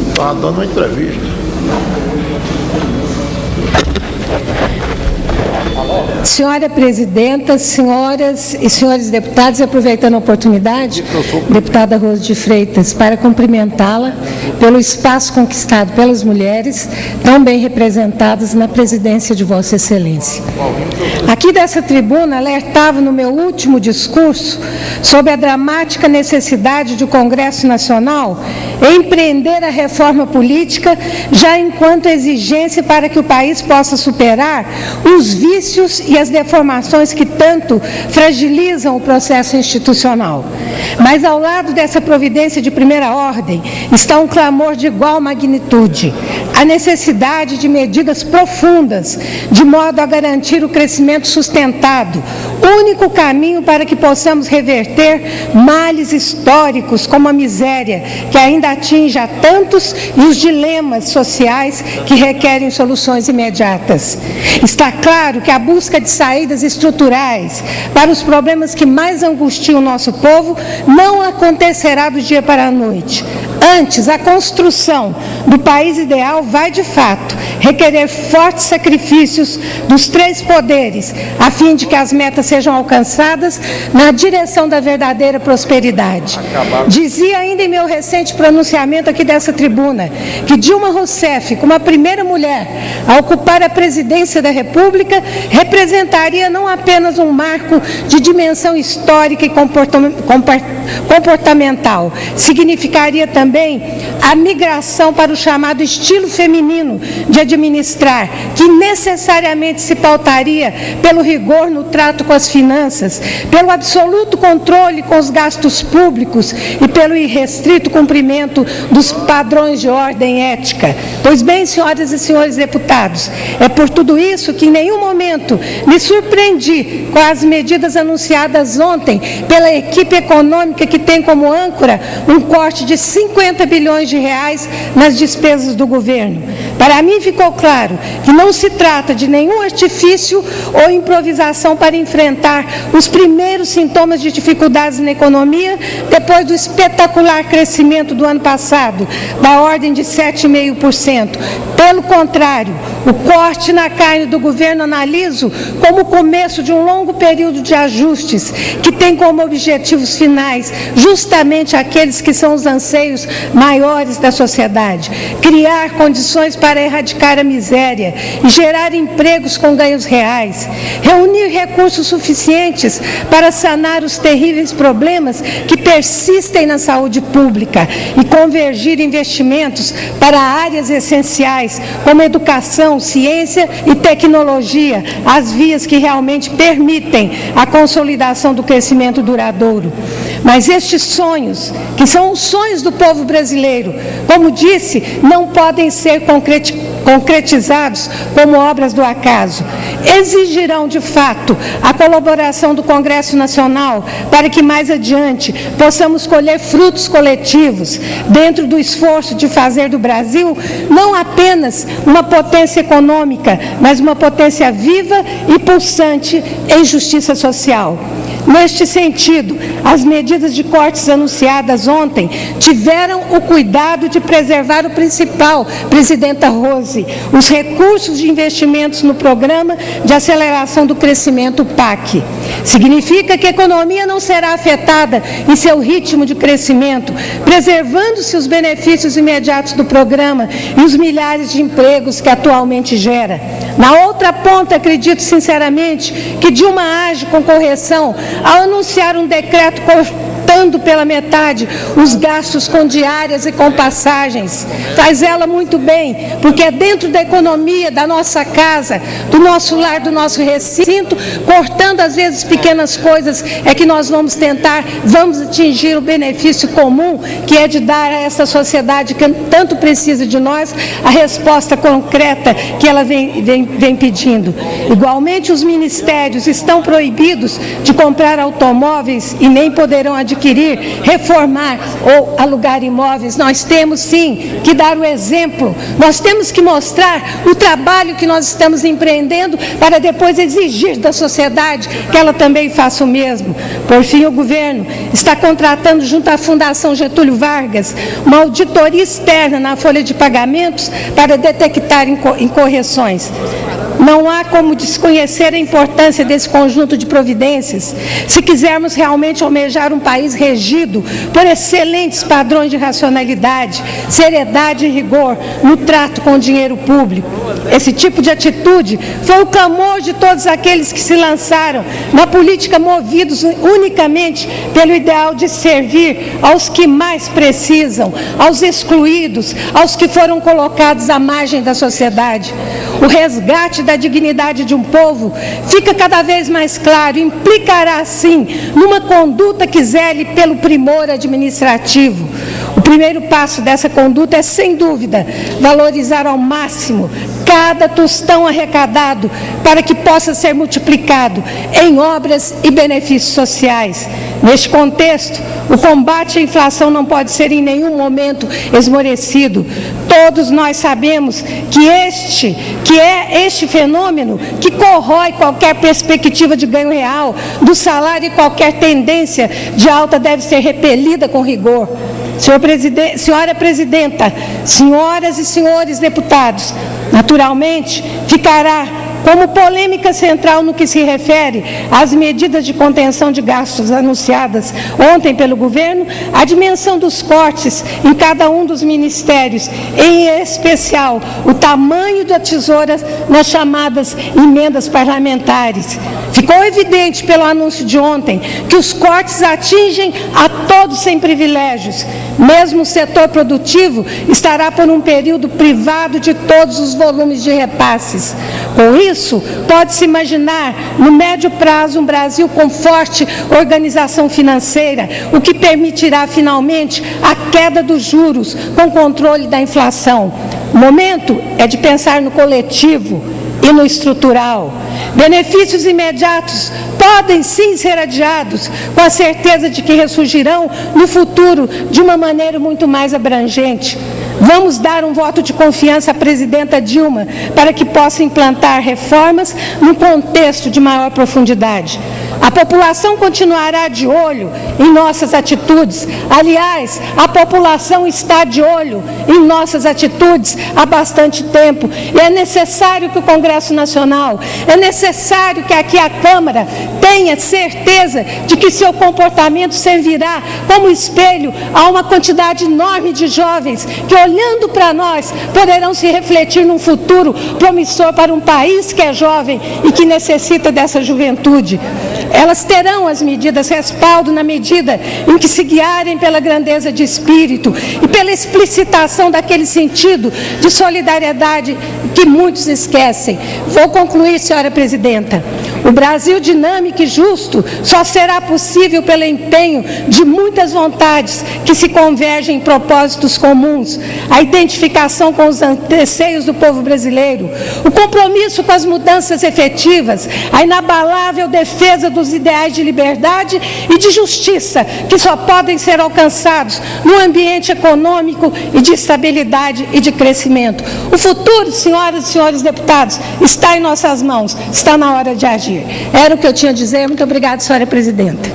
Estava dando uma entrevista. Senhora Presidenta, senhoras e senhores deputados, aproveitando a oportunidade, deputada Rose de Freitas, para cumprimentá-la pelo espaço conquistado pelas mulheres, tão bem representadas na presidência de Vossa Excelência. Aqui dessa tribuna, alertava no meu último discurso sobre a dramática necessidade de o Congresso Nacional empreender a reforma política já enquanto exigência para que o país possa superar os vícios e as deformações que tanto fragilizam o processo institucional. Mas ao lado dessa providência de primeira ordem está um clamor de igual magnitude, a necessidade de medidas profundas, de modo a garantir o crescimento sustentado, único caminho para que possamos reverter males históricos como a miséria, que ainda atinge a tantos, e os dilemas sociais que requerem soluções imediatas. Está claro que a busca de saídas estruturais para os problemas que mais angustiam o nosso povo não acontecerá do dia para a noite. Antes, a construção do país ideal vai, de fato, requerer fortes sacrifícios dos três poderes, a fim de que as metas sejam alcançadas na direção da verdadeira prosperidade. Dizia ainda em meu recente pronunciamento aqui dessa tribuna, que Dilma Rousseff, como a primeira mulher a ocupar a presidência da República, representaria não apenas um marco de dimensão histórica e comportamental, significaria também a migração para o chamado estilo feminino de administrar, que necessariamente se pautaria pelo rigor no trato com as finanças, pelo absoluto controle com os gastos públicos e pelo irrestrito cumprimento dos padrões de ordem ética. Pois bem, senhoras e senhores deputados, é por tudo isso que em nenhum momento me surpreendi com as medidas anunciadas ontem pela equipe econômica que tem como âncora um corte de 50 bilhões de reais nas despesas do governo. Para mim ficou claro que não se trata de nenhum artifício ou improvisação para enfrentar os primeiros sintomas de dificuldades na economia depois do espetacular crescimento do ano passado, da ordem de 7,5%. Pelo contrário, o corte na carne do governo analiso como o começo de um longo período de ajustes que tem como objetivos finais justamente aqueles que são os anseios maiores da sociedade: criar condições para erradicar a miséria e gerar empregos com ganhos reais, reunir recursos suficientes para sanar os terríveis problemas que persistem na saúde pública e convergir investimentos para áreas essenciais como educação, ciência e tecnologia, as vias que realmente permitem a consolidação do crescimento duradouro. Mas estes sonhos, que são os sonhos do povo brasileiro, como disse, não podem ser concretizados como obras do acaso. Exigirão, de fato, a colaboração do Congresso Nacional para que mais adiante possamos colher frutos coletivos dentro do esforço de fazer do Brasil não apenas uma potência econômica, mas uma potência viva e pulsante em justiça social. Neste sentido, as medidas de cortes anunciadas ontem tiveram o cuidado de preservar o principal, Presidenta Rose, os recursos de investimentos no Programa de Aceleração do Crescimento, PAC. Significa que a economia não será afetada em seu ritmo de crescimento, preservando-se os benefícios imediatos do programa e os milhares de empregos que atualmente gera. Na outra ponta, acredito sinceramente que Dilma age com correção ao anunciar um decreto cortando pela metade os gastos com diárias e com passagens. Faz ela muito bem, porque é dentro da economia da nossa casa, do nosso lar, do nosso recinto, cortando às vezes pequenas coisas, é que nós vamos atingir o benefício comum, que é de dar a essa sociedade que tanto precisa de nós a resposta concreta que ela vem pedindo. Igualmente, os ministérios estão proibidos de comprar automóveis e nem poderão adquirir adquirir, reformar ou alugar imóveis. Nós temos, sim, que dar o exemplo. Nós temos que mostrar o trabalho que nós estamos empreendendo para depois exigir da sociedade que ela também faça o mesmo. Por fim, o governo está contratando, junto à Fundação Getúlio Vargas, uma auditoria externa na folha de pagamentos para detectar incorreções. Não há como desconhecer a importância desse conjunto de providências se quisermos realmente almejar um país regido por excelentes padrões de racionalidade, seriedade e rigor no trato com o dinheiro público. Esse tipo de atitude foi o clamor de todos aqueles que se lançaram na política movidos unicamente pelo ideal de servir aos que mais precisam, aos excluídos, aos que foram colocados à margem da sociedade. O resgate da dignidade de um povo fica cada vez mais claro, implicará, sim, numa conduta que zele pelo primor administrativo. O primeiro passo dessa conduta é, sem dúvida, valorizar ao máximo cada tostão arrecadado para que possa ser multiplicado em obras e benefícios sociais. Neste contexto, o combate à inflação não pode ser em nenhum momento esmorecido. Todos nós sabemos que é este fenômeno que corrói qualquer perspectiva de ganho real do salário, e qualquer tendência de alta deve ser repelida com rigor. Senhora Presidenta, senhoras e senhores deputados, naturalmente ficará como polêmica central no que se refere às medidas de contenção de gastos anunciadas ontem pelo governo, a dimensão dos cortes em cada um dos ministérios, em especial o tamanho da tesoura nas chamadas emendas parlamentares. Ficou evidente pelo anúncio de ontem que os cortes atingem a todos sem privilégios. Mesmo o setor produtivo estará por um período privado de todos os volumes de repasses. Com isso, pode-se imaginar, no médio prazo, um Brasil com forte organização financeira, o que permitirá, finalmente, a queda dos juros com controle da inflação. O momento é de pensar no coletivo e no estrutural. Benefícios imediatos podem sim ser adiados, com a certeza de que ressurgirão no futuro de uma maneira muito mais abrangente. Vamos dar um voto de confiança à presidenta Dilma para que possa implantar reformas num contexto de maior profundidade. A população continuará de olho em nossas atitudes. Aliás, a população está de olho em nossas atitudes há bastante tempo. E é necessário que o Congresso Nacional, é necessário que aqui a Câmara tenha certeza de que seu comportamento servirá como espelho a uma quantidade enorme de jovens que, olhando para nós, poderão se refletir num futuro promissor para um país que é jovem e que necessita dessa juventude. Elas terão as medidas respaldo na medida em que se guiarem pela grandeza de espírito e pela explicitação daquele sentido de solidariedade que muitos esquecem. Vou concluir, senhora presidenta. O Brasil dinâmico e justo só será possível pelo empenho de muitas vontades que se convergem em propósitos comuns, a identificação com os anseios do povo brasileiro, o compromisso com as mudanças efetivas, a inabalável defesa dos ideais de liberdade e de justiça que só podem ser alcançados num ambiente econômico e de estabilidade e de crescimento. O futuro, senhoras e senhores deputados, está em nossas mãos, está na hora de agir. Era o que eu tinha a dizer. Muito obrigada, senhora presidenta.